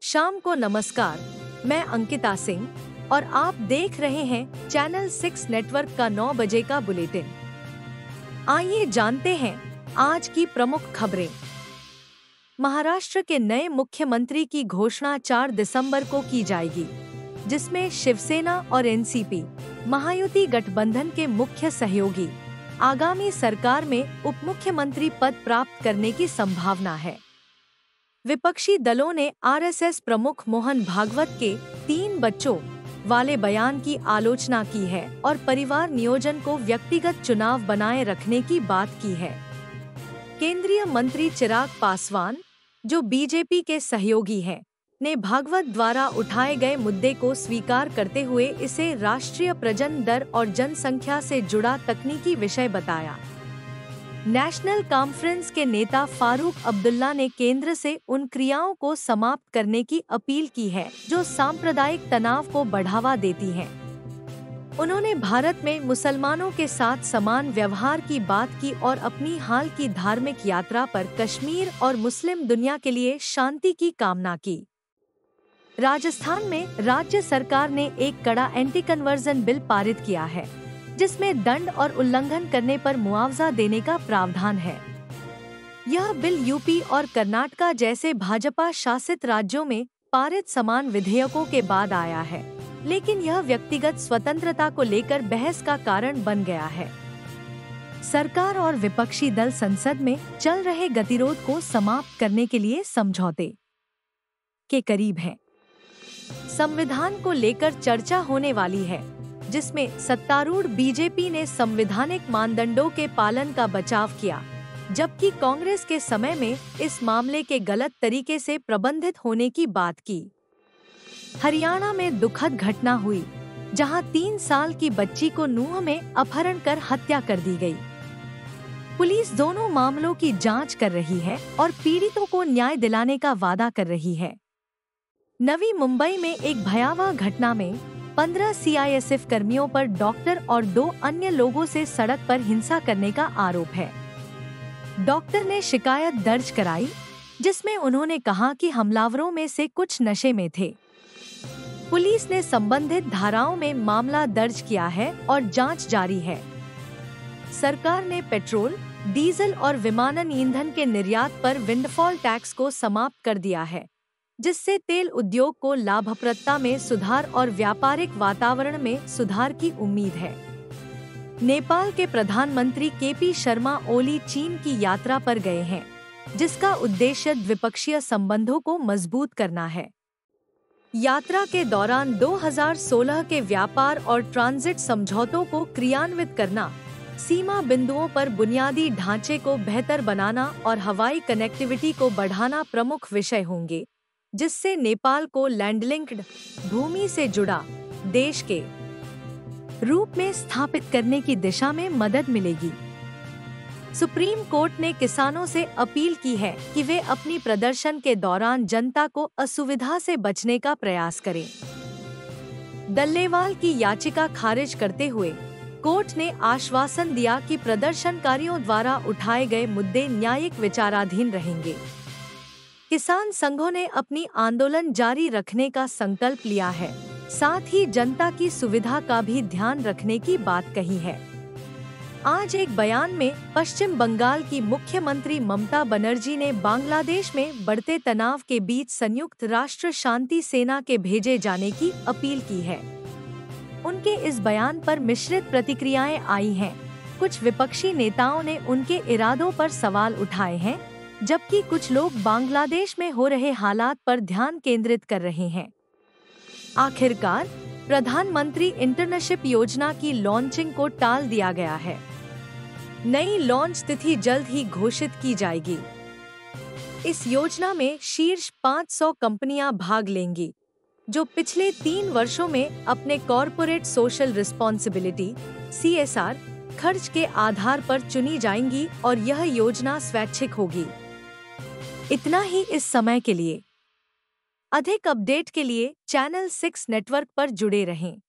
शाम को नमस्कार। मैं अंकिता सिंह और आप देख रहे हैं चैनल 6 नेटवर्क का 9 बजे का बुलेटिन। आइए जानते हैं आज की प्रमुख खबरें। महाराष्ट्र के नए मुख्यमंत्री की घोषणा 4 दिसंबर को की जाएगी, जिसमें शिवसेना और एनसीपी महायुति गठबंधन के मुख्य सहयोगी आगामी सरकार में उप मुख्यमंत्री पद प्राप्त करने की संभावना है। विपक्षी दलों ने आरएसएस प्रमुख मोहन भागवत के 3 बच्चों वाले बयान की आलोचना की है और परिवार नियोजन को व्यक्तिगत चुनाव बनाए रखने की बात की है। केंद्रीय मंत्री चिराग पासवान, जो बीजेपी के सहयोगी हैं, ने भागवत द्वारा उठाए गए मुद्दे को स्वीकार करते हुए इसे राष्ट्रीय प्रजनन दर और जनसंख्या से जुड़ा तकनीकी विषय बताया। नेशनल कॉन्फ्रेंस के नेता फारूक अब्दुल्ला ने केंद्र से उन क्रियाओं को समाप्त करने की अपील की है जो सांप्रदायिक तनाव को बढ़ावा देती हैं। उन्होंने भारत में मुसलमानों के साथ समान व्यवहार की बात की और अपनी हाल की धार्मिक यात्रा पर कश्मीर और मुस्लिम दुनिया के लिए शांति की कामना की। राजस्थान में राज्य सरकार ने एक कड़ा एंटी कन्वर्जन बिल पारित किया है, जिसमें दंड और उल्लंघन करने पर मुआवजा देने का प्रावधान है। यह बिल यूपी और कर्नाटक जैसे भाजपा शासित राज्यों में पारित समान विधेयकों के बाद आया है, लेकिन यह व्यक्तिगत स्वतंत्रता को लेकर बहस का कारण बन गया है। सरकार और विपक्षी दल संसद में चल रहे गतिरोध को समाप्त करने के लिए समझौते के करीब हैं। संविधान को लेकर चर्चा होने वाली है, जिसमें सत्तारूढ़ बीजेपी ने संवैधानिक मानदंडों के पालन का बचाव किया, जबकि कांग्रेस के समय में इस मामले के गलत तरीके से प्रबंधित होने की बात की। हरियाणा में दुखद घटना हुई, जहां 3 साल की बच्ची को नूंह में अपहरण कर हत्या कर दी गई। पुलिस दोनों मामलों की जांच कर रही है और पीड़ितों को न्याय दिलाने का वादा कर रही है। नवी मुंबई में एक भयावह घटना में 15 सीआईएसएफ कर्मियों पर डॉक्टर और 2 अन्य लोगों से सड़क पर हिंसा करने का आरोप है। डॉक्टर ने शिकायत दर्ज कराई, जिसमें उन्होंने कहा कि हमलावरों में से कुछ नशे में थे। पुलिस ने संबंधित धाराओं में मामला दर्ज किया है और जांच जारी है। सरकार ने पेट्रोल, डीजल और विमानन ईंधन के निर्यात पर विंडफॉल टैक्स को समाप्त कर दिया है, जिससे तेल उद्योग को लाभप्रदता में सुधार और व्यापारिक वातावरण में सुधार की उम्मीद है। नेपाल के प्रधानमंत्री केपी शर्मा ओली चीन की यात्रा पर गए हैं, जिसका उद्देश्य द्विपक्षीय संबंधों को मजबूत करना है। यात्रा के दौरान 2016 के व्यापार और ट्रांजिट समझौतों को क्रियान्वित करना, सीमा बिंदुओं पर बुनियादी ढांचे को बेहतर बनाना और हवाई कनेक्टिविटी को बढ़ाना प्रमुख विषय होंगे, जिससे नेपाल को लैंडलिंक्ड भूमि से जुड़ा देश के रूप में स्थापित करने की दिशा में मदद मिलेगी। सुप्रीम कोर्ट ने किसानों से अपील की है कि वे अपनी प्रदर्शन के दौरान जनता को असुविधा से बचने का प्रयास करें। डल्लेवाल की याचिका खारिज करते हुए कोर्ट ने आश्वासन दिया कि प्रदर्शनकारियों द्वारा उठाए गए मुद्दे न्यायिक विचाराधीन रहेंगे। किसान संघों ने अपनी आंदोलन जारी रखने का संकल्प लिया है, साथ ही जनता की सुविधा का भी ध्यान रखने की बात कही है। आज एक बयान में पश्चिम बंगाल की मुख्यमंत्री ममता बनर्जी ने बांग्लादेश में बढ़ते तनाव के बीच संयुक्त राष्ट्र शांति सेना के भेजे जाने की अपील की है। उनके इस बयान पर मिश्रित प्रतिक्रियाएं आई हैं। कुछ विपक्षी नेताओं ने उनके इरादों पर सवाल उठाए हैं, जबकि कुछ लोग बांग्लादेश में हो रहे हालात पर ध्यान केंद्रित कर रहे हैं। आखिरकार प्रधानमंत्री इंटर्नशिप योजना की लॉन्चिंग को टाल दिया गया है। नई लॉन्च तिथि जल्द ही घोषित की जाएगी। इस योजना में शीर्ष 500 कंपनियां भाग लेंगी, जो पिछले 3 वर्षों में अपने कॉर्पोरेट सोशल रिस्पॉन्सिबिलिटी (CSR) खर्च के आधार पर चुनी जाएंगी और यह योजना स्वैच्छिक होगी। इतना ही इस समय के लिए। अधिक अपडेट के लिए चैनल 6 नेटवर्क पर जुड़े रहें।